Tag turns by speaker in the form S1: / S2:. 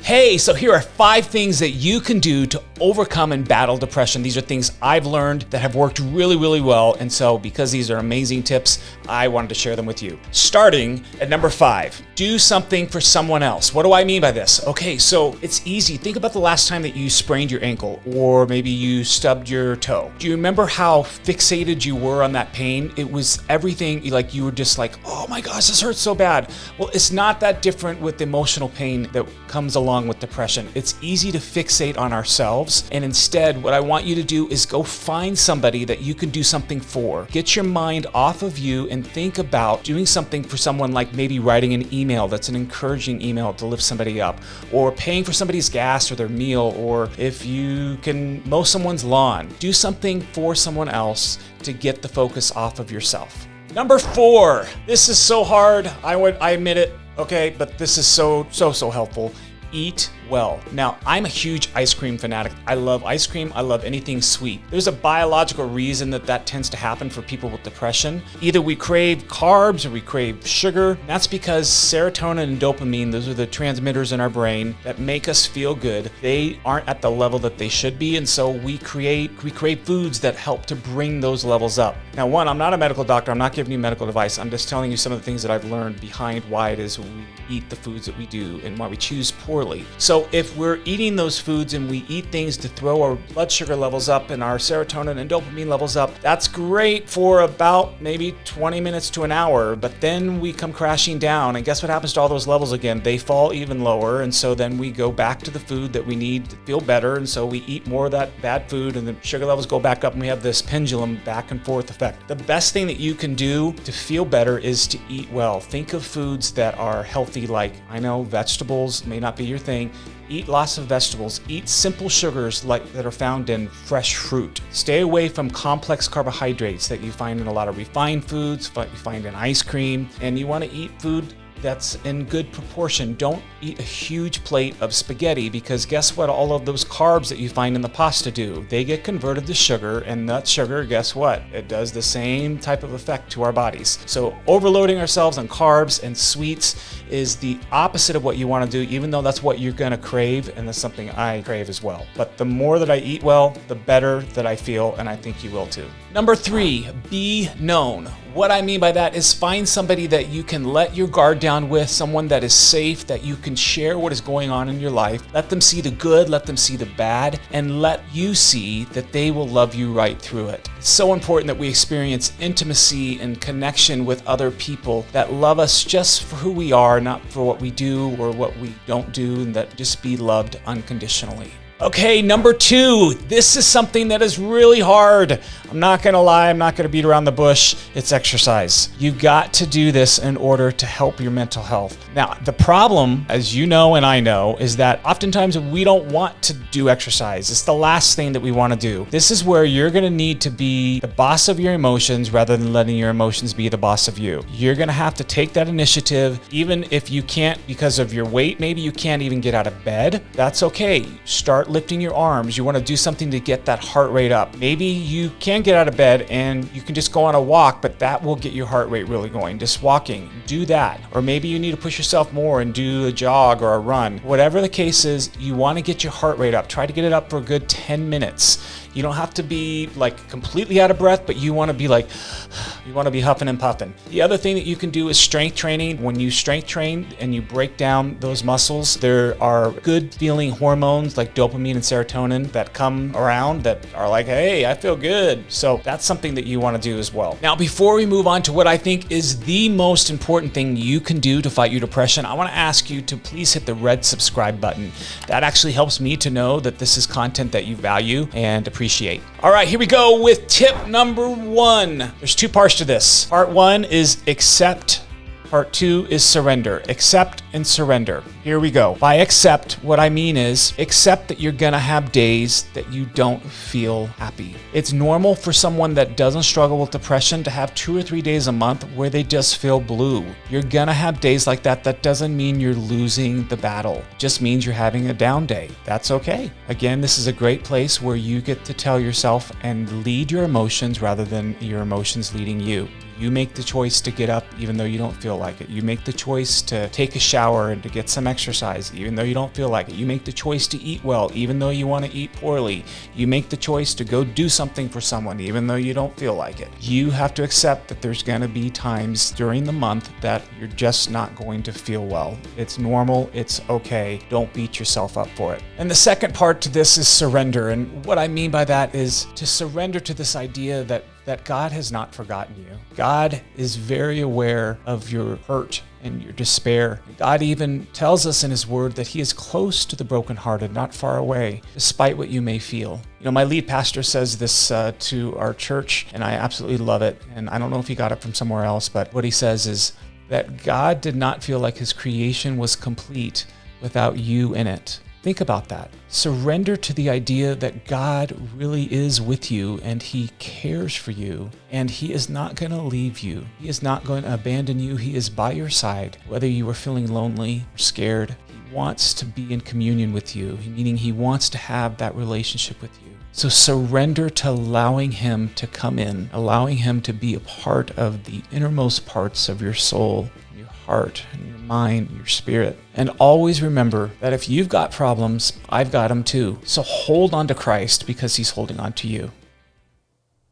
S1: Hey, so here are 5 things that you can do to overcome and battle depression. These are things I've learned that have worked really, really well. And so because these are amazing tips, I wanted to share them with you. Starting at number 5, do something for someone else. What do I mean by this? Okay, so it's easy. Think about the last time that you sprained your ankle or maybe you stubbed your toe. Do you remember how fixated you were on that pain? It was everything, like you were just like, oh my gosh, this hurts so bad. Well, it's not that different with emotional pain that comes along with depression. It's easy to fixate on ourselves, and instead what I want you to do is go find somebody that you can do something for. Get your mind off of you and think about doing something for someone, like maybe writing an email that's an encouraging email to lift somebody up, or paying for somebody's gas or their meal, or if you can mow someone's lawn. Do something for someone else to get the focus off of yourself. Number 4, this is so hard, I admit it, okay, but this is so helpful. Eat well. Now, I'm a huge ice cream fanatic. I love ice cream. I love anything sweet. There's a biological reason that tends to happen for people with depression. Either we crave carbs or we crave sugar. That's because serotonin and dopamine, those are the transmitters in our brain that make us feel good. They aren't at the level that they should be, and so we crave foods that help to bring those levels up. Now, one, I'm not a medical doctor. I'm not giving you medical advice. I'm just telling you some of the things that I've learned behind why it is we eat the foods that we do and why we choose poorly. So if we're eating those foods and we eat things to throw our blood sugar levels up and our serotonin and dopamine levels up, that's great for about maybe 20 minutes to an hour, but then we come crashing down, and guess what happens to all those levels again? They fall even lower, and so then we go back to the food that we need to feel better, and so we eat more of that bad food and the sugar levels go back up, and we have this pendulum back and forth effect. The best thing that you can do to feel better is to eat well. Think of foods that are healthy, like, I know vegetables may not be your thing. Eat lots of vegetables. Eat simple sugars like that are found in fresh fruit. Stay away from complex carbohydrates that you find in a lot of refined foods, but you find in ice cream. And you want to eat food that's in good proportion. Don't eat a huge plate of spaghetti, because guess what all of those carbs that you find in the pasta do? They get converted to sugar, and that sugar, guess what? It does the same type of effect to our bodies. So overloading ourselves on carbs and sweets is the opposite of what you want to do, even though that's what you're going to crave, and that's something I crave as well. But the more that I eat well, the better that I feel, and I think you will too. Number 3, be known. What I mean by that is find somebody that you can let your guard down with, someone that is safe, that you can share what is going on in your life. Let them see the good, let them see the bad, and let you see that they will love you right through it. It's so important that we experience intimacy and connection with other people that love us just for who we are, not for what we do or what we don't do, and that just be loved unconditionally. Okay, number 2, this is something that is really hard. I'm not gonna lie, I'm not gonna beat around the bush. It's exercise. You've got to do this in order to help your mental health. Now, the problem, as you know and I know, is that oftentimes we don't want to do exercise. It's the last thing that we want to do. This is where you're gonna need to be the boss of your emotions rather than letting your emotions be the boss of you. You're gonna have to take that initiative, even if you can't because of your weight. Maybe you can't even get out of bed. That's okay. Start lifting your arms. You want to do something to get that heart rate up. Maybe you can get out of bed and you can just go on a walk, but that will get your heart rate really going. Just walking, do that. Or maybe you need to push yourself more and do a jog or a run. Whatever the case is, you want to get your heart rate up. Try to get it up for a good 10 minutes. You don't have to be like completely out of breath, but you want to be like, you want to be huffing and puffing. The other thing that you can do is strength training. When you strength train and you break down those muscles, there are good feeling hormones like dopamine and serotonin that come around that are like, hey, I feel good. So that's something that you want to do as well. Now, before we move on to what I think is the most important thing you can do to fight your depression, I want to ask you to please hit the red subscribe button. That actually helps me to know that this is content that you value and appreciate. All right, here we go with tip number 1. There's 2 parts to this. Part 1 is accept. Part 2 is surrender. Accept and surrender. Here we go. By accept, what I mean is accept that you're gonna have days that you don't feel happy. It's normal for someone that doesn't struggle with depression to have 2 or 3 days a month where they just feel blue. You're gonna have days like that. That doesn't mean you're losing the battle. It just means you're having a down day. That's okay. Again, this is a great place where you get to tell yourself and lead your emotions rather than your emotions leading you. You make the choice to get up even though you don't feel like it. You make the choice to take a shower and to get some exercise even though you don't feel like it. You make the choice to eat well even though you want to eat poorly. You make the choice to go do something for someone even though you don't feel like it. You have to accept that there's going to be times during the month that you're just not going to feel well. It's normal. It's okay. Don't beat yourself up for it. And the second part to this is surrender. And what I mean by that is to surrender to this idea that God has not forgotten you. God is very aware of your hurt and your despair. God even tells us in His Word that He is close to the brokenhearted, not far away, despite what you may feel. You know, my lead pastor says this to our church, and I absolutely love it. And I don't know if he got it from somewhere else, but what he says is that God did not feel like His creation was complete without you in it. Think about that. Surrender to the idea that God really is with you and He cares for you and He is not going to leave you. He is not going to abandon you. He is by your side, whether you are feeling lonely or scared. He wants to be in communion with you, meaning He wants to have that relationship with you. So surrender to allowing Him to come in, allowing Him to be a part of the innermost parts of your soul, your heart, and your mind, your spirit. And always remember that if you've got problems, I've got them too. So hold on to Christ because He's holding on to you.